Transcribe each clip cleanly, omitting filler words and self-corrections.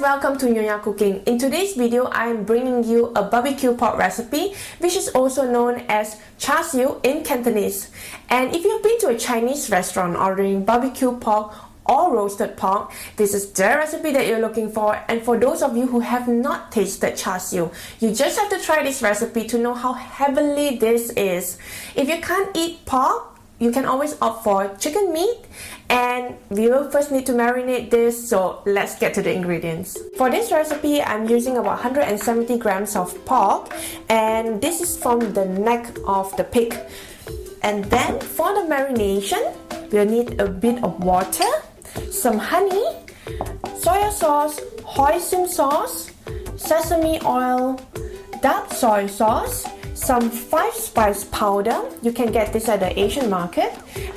welcome to Nyonya Cooking. In today's video, I am bringing you a barbecue pork recipe, which is also known as Char Siu in Cantonese. And if you've been to a Chinese restaurant ordering barbecue pork or roasted pork, this is the recipe that you're looking for. And for those of you who have not tasted Char Siu, you just have to try this recipe to know how heavenly this is. If you can't eat pork, you can always opt for chicken meat, and we will first need to marinate this, so let's get to the ingredients. For this recipe, I'm using about 170 grams of pork, and this is from the neck of the pig. And then for the marination, we'll need a bit of water, some honey, soy sauce, hoisin sauce, sesame oil, dark soy sauce, some 5-spice powder, you can get this at the Asian market,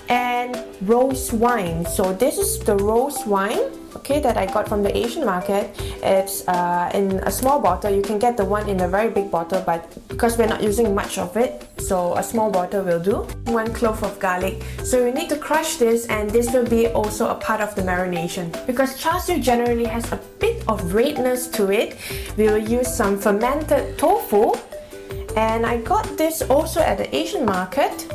and rose wine. So this is the rose wine, okay, that I got from the Asian market. It's in a small bottle. You can get the one in a very big bottle, but because we're not using much of it, so a small bottle will do. 1 clove of garlic. So you need to crush this, and this will be also a part of the marination. Because Char Siu generally has a bit of redness to it, we will use some fermented tofu. And I got this also at the Asian market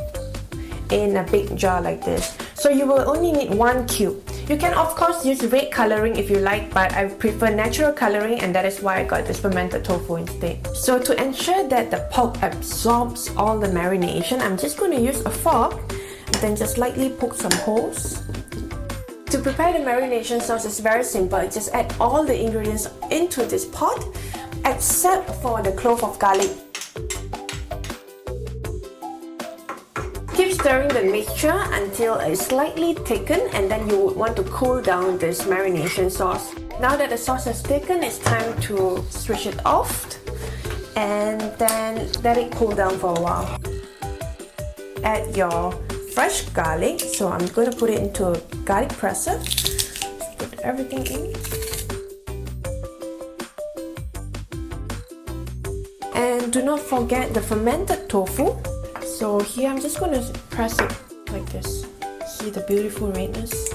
in a big jar like this. So you will only need 1 cube. You can of course use red coloring if you like, but I prefer natural coloring, and that is why I got this fermented tofu instead. So to ensure that the pork absorbs all the marination, I'm just going to use a fork and then just lightly poke some holes. To prepare the marination sauce is very simple. Just add all the ingredients into this pot except for the clove of garlic. Keep stirring the mixture until it's slightly thickened, and then you would want to cool down this marination sauce. Now that the sauce has thickened, it's time to switch it off and then let it cool down for a while. Add your fresh garlic, so I'm going to put it into a garlic presser. Put everything in. And do not forget the fermented tofu. So here I'm just going to press it like this. See the beautiful redness?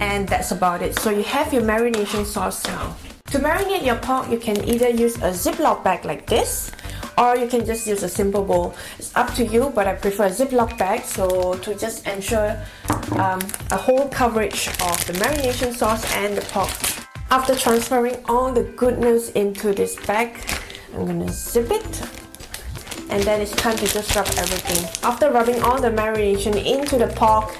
And that's about it. So you have your marination sauce now. To marinate your pork, you can either use a Ziploc bag like this, or you can just use a simple bowl. It's up to you, but I prefer a Ziploc bag, so to just ensure a whole coverage of the marination sauce and the pork. After transferring all the goodness into this bag, I'm gonna zip it, and then it's time to just rub everything. After rubbing all the marination into the pork,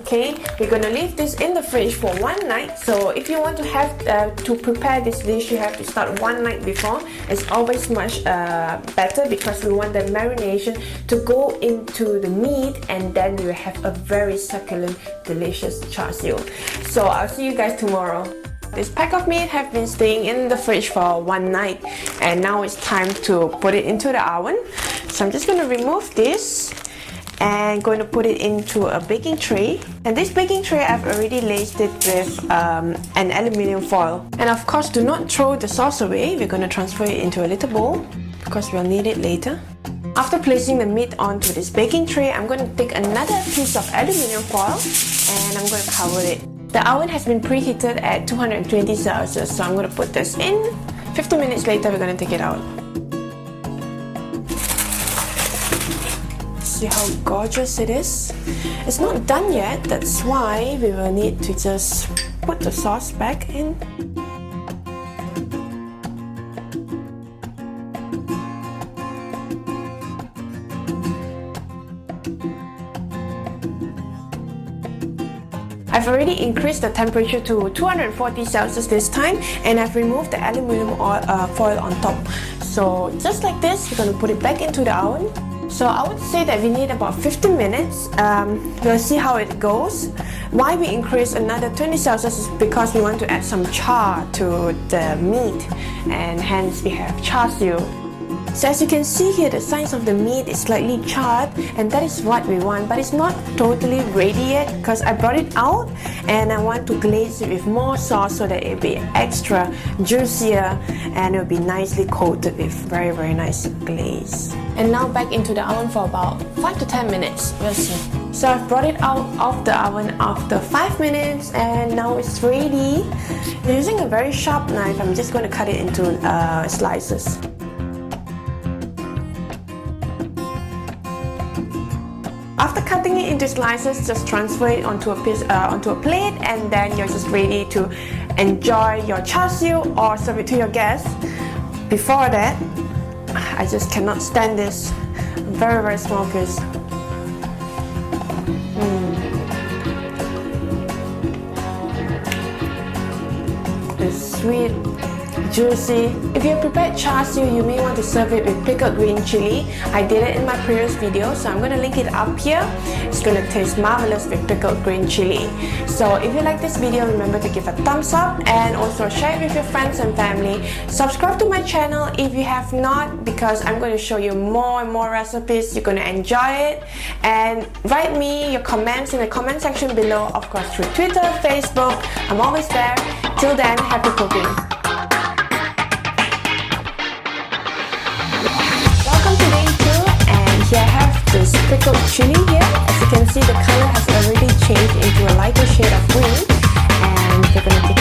okay, we're gonna leave this in the fridge for 1 night. So if you want to have to prepare this dish, you have to start 1 night before. It's always much better, because we want the marination to go into the meat, and then you have a very succulent, delicious Char Siu. So I'll see you guys tomorrow. This pack of meat have been staying in the fridge for 1 night, and now it's time to put it into the oven. So I'm just going to remove this and going to put it into a baking tray. And this baking tray, I've already laced it with an aluminium foil. And of course, do not throw the sauce away. We're going to transfer it into a little bowl because we'll need it later. After placing the meat onto this baking tray, I'm going to take another piece of aluminium foil and I'm going to cover it. The oven has been preheated at 220 Celsius, so I'm going to put this in. 15 minutes later, we're going to take it out. See how gorgeous it is? It's not done yet, that's why we will need to just put the sauce back in. I've already increased the temperature to 240 Celsius this time, and I've removed the aluminium foil on top. So just like this, you're going to put it back into the oven. So I would say that we need about 15 minutes. We'll see how it goes. Why we increase another 20 Celsius is because we want to add some char to the meat, and hence we have Char Siu. So as you can see here, the sides of the meat is slightly charred, and that is what we want, but it's not totally ready yet because I brought it out and I want to glaze it with more sauce so that it'll be extra juicier and it'll be nicely coated with very nice glaze. And now back into the oven for about 5 to 10 minutes. We'll see. So I've brought it out of the oven after 5 minutes and now it's ready. Using a very sharp knife, I'm just going to cut it into slices. After cutting it into slices, just transfer it onto a plate, and then you're just ready to enjoy your char siu or serve it to your guests. Before that, I just cannot stand this very small piece. It's sweet, juicy. If you prepared char siu, you may want to serve it with pickled green chili. I did it in my previous video, so I'm going to link it up here. It's going to taste marvelous with pickled green chili. So if you like this video, remember to give a thumbs up and also share it with your friends and family. Subscribe to my channel if you have not, because I'm going to show you more and more recipes. You're going to enjoy it. And write me your comments in the comment section below, of course through Twitter, Facebook. I'm always there. Till then, happy cooking. Welcome to day 2, and here I have this pickled chili here. As you can see, the color has already changed into a lighter shade of green, and we're going to